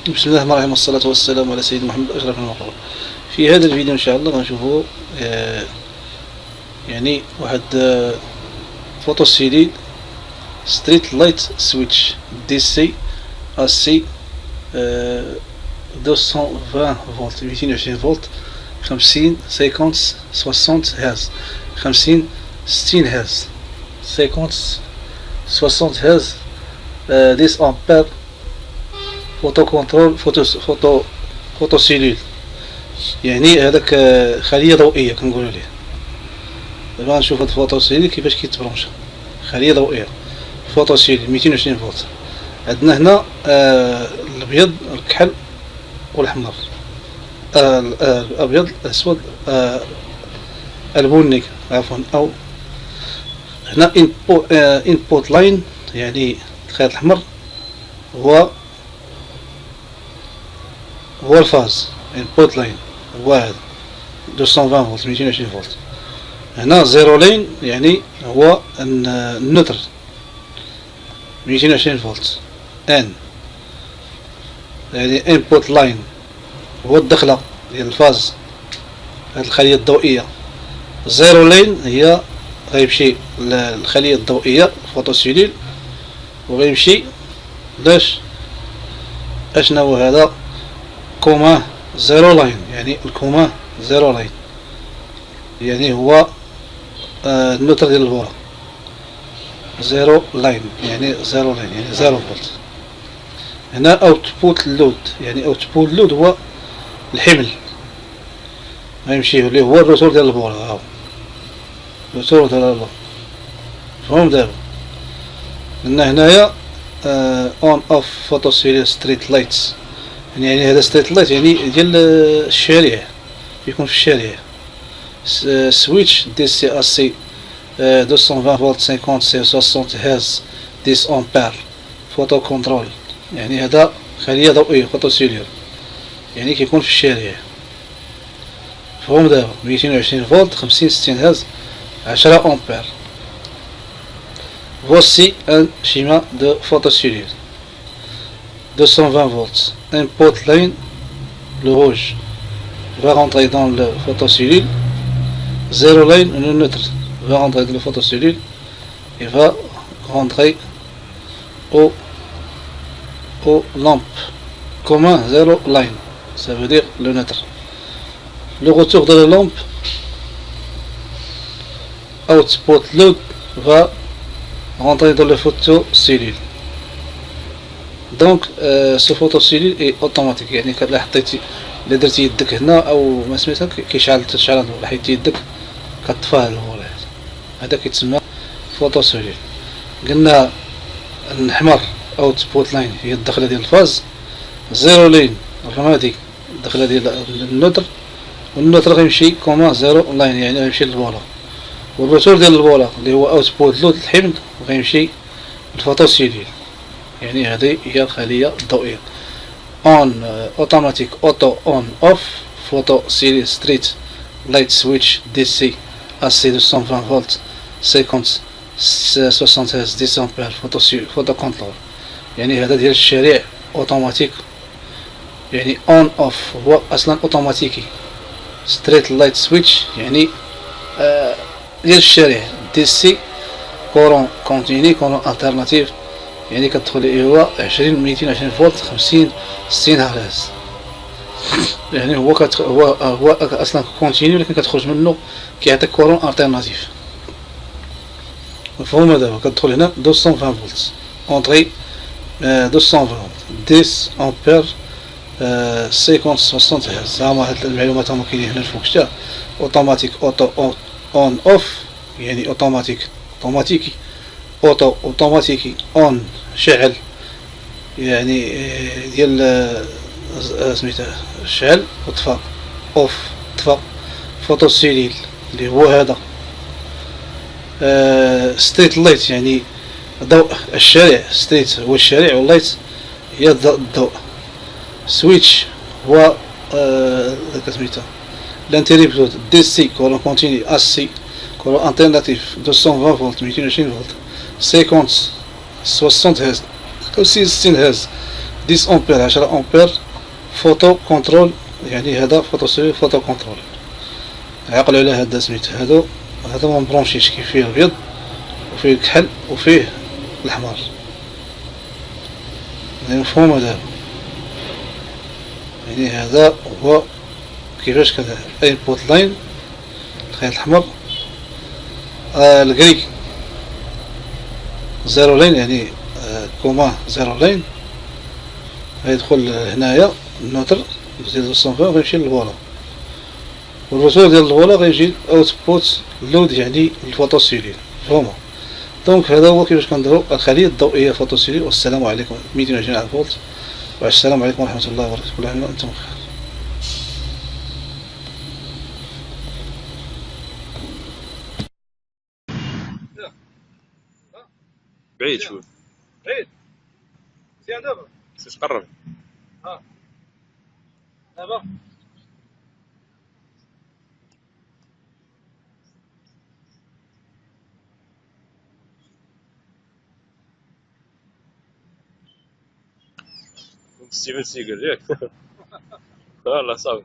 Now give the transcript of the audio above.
بسم الله الرحمن الرحيم، والصلاة والسلام على سيدنا محمد أشرف المخلوقين. في هذا الفيديو إن شاء الله غنشوفوا يعني واحد فوتو سيلي ستريت لايت سويتش دي سي AC 220 فولت 220 فولت 50 50 60 هرتز 50 60 هرتز 50 60 هرتز 10 أمبير فوتو كنترول فوتو سيلول، يعني هذاك خلية ضوئية كنقولوا ليه. دابا غنشوف هاد الفوتو سيلول كيفاش كيتبرونشا. خلية ضوئية فوتو سيلول 220 فولت. عندنا هنا الابيض الكحل والاحمر، الابيض الاسود البني عفوا، او هنا انبوت لاين يعني الخيط الاحمر هو الفاز. انبوت لاين هو هذا 220 فولت 220 فولت. هنا زيرو لاين يعني هو النوتر 220 فولت. ان يعني انبوت لاين هو الدخلة ديال الفاز، هاد الخلية الضوئية. زيرو لاين هي غيمشي للخلية الضوئية فوتوسيلول، وغيمشي لاش اشنا هو هذا كوما زيرو لاين، يعني الكوما زيرو لاين يعني هو النوتر ديال الفورة. زيرو لاين يعني زيرو لاين يعني زيرو فولت. هنا اوتبوت لود، يعني اوتبوت لود هو الحمل غيمشي اللي هو الروتور ديال البورة. هاو الروتور ديال البورة. فهم دابا قلنا هنايا اون اوف فوتوسيلول ستريت لايتس، يعني هذا ستريت لايت يعني ديال الشارع، يكون في الشارع. سويتش دي سي AC 220 فولت 50 سي 60 هرتز 10 امبير فوتو كنترول، يعني هذا خلية ضوئية فوتوسيلول، يعني كيكون في الشارع. فهم دابا 220 فولت 50 60 هرتز 10 امبير. Voici un schéma de photocellule. 220 volts. Input line, le rouge, va rentrer dans le photocellule. Zero line, le neutre, va rentrer dans le photocellule et va rentrer aux lampes. Commun, zero line, ça veut dire le neutre. Le retour de la lampe, output load, va rentrer dans le photocellule. دونك سو فوتوسيلول اي اوتوماتيك، يعني كتلا حطيتي الا درتي يدك هنا او ما سميتها كيشعل تشعل الضوء، حيدتي يدك كطفاه النور. هذا كيتسمى فوتوسيلول. قلنا الاحمر اوتبوت لاين هي الدخله ديال الفاز. زيرو لاين الرمادي الدخله ديال النوتر، والنوتر غيمشي كوما زيرو لاين يعني غيمشي للبولا، والروتور ديال البولا اللي هو اوتبوت لود الحمل غيمشي للفوتوسيلول، يعني هذه هي الخلية الضوئية. اون اوتوماتيك اوتو اون اوف فوتو سيلي ستريت لايت سويتش دي سي AC 220 فولت 50 60 هرتز 10 امبير فوتو كنترول، يعني هذا ديال الشارع اوتوماتيك، يعني اون اوف هو اصلا اوتوماتيكي. ستريت لايت سويتش يعني ديال الشارع. دي سي كورون كونتيني كورون الترناتيف، يعني كتدخل هو 220 فولت 50 60 هرتز، يعني هو هو اصلا كونتينيو، ولكن كتخرج منه كيعطيك كورون الترناتيف. مفهوم؟ دابا كتدخل هنا 220 فولت اونطري 220 10 امبير 50 60 هرتز. هما هاد المعلومات هما كاينين هنا الفوق شتا. اوتوماتيك اوتو اون اوف يعني اوتوماتيكي اوتوماتيكي اون شعل، يعني ديال سميتها شعل وطفى، اوف طفى. فوتوسيلول اللي هو هذا. ستريت لايت يعني ضوء الشارع. ستريت هو الشارع واللايت هي الضوء. سويتش هو سميتها الانتريبتور دي سي كولون كونتيني AC كولون الترناتيف 220 فولت 220 فولت 50 60 هرتز 60 هرتز 10 امبير 10 امبير فوتو كونترول، يعني هذا فوتو سيري فوتو كونترول. عقلوا على هذا سميت هذا ما مبرونشيش، كاين فيه الابيض وفيه الكحل وفيه الاحمر، يعني مفهوم هذا. يعني هذا هو كيفاش كان انبوت لاين الخيط الاحمر. الكري زيرو لاين، يعني كوما زيرو لاين غيدخل هنايا النوتر ديال 220 وغيمشي للفولا، والرسول ديال الفولا غيجي اوتبوت لود يعني الفوتو سيلين. مفهومه؟ دونك هذا هو كيفاش كنديرو الخلية الضوئية فوتو سيلي. والسلام عليكم 220 على الفولت، والسلام عليكم ورحمة الله وبركاته. كل عام وانتم بخير. بعيد شوي. بعيد مزيان دابا. خصك تقرب. دابا ستيفن سيجل ياك. والله صافي.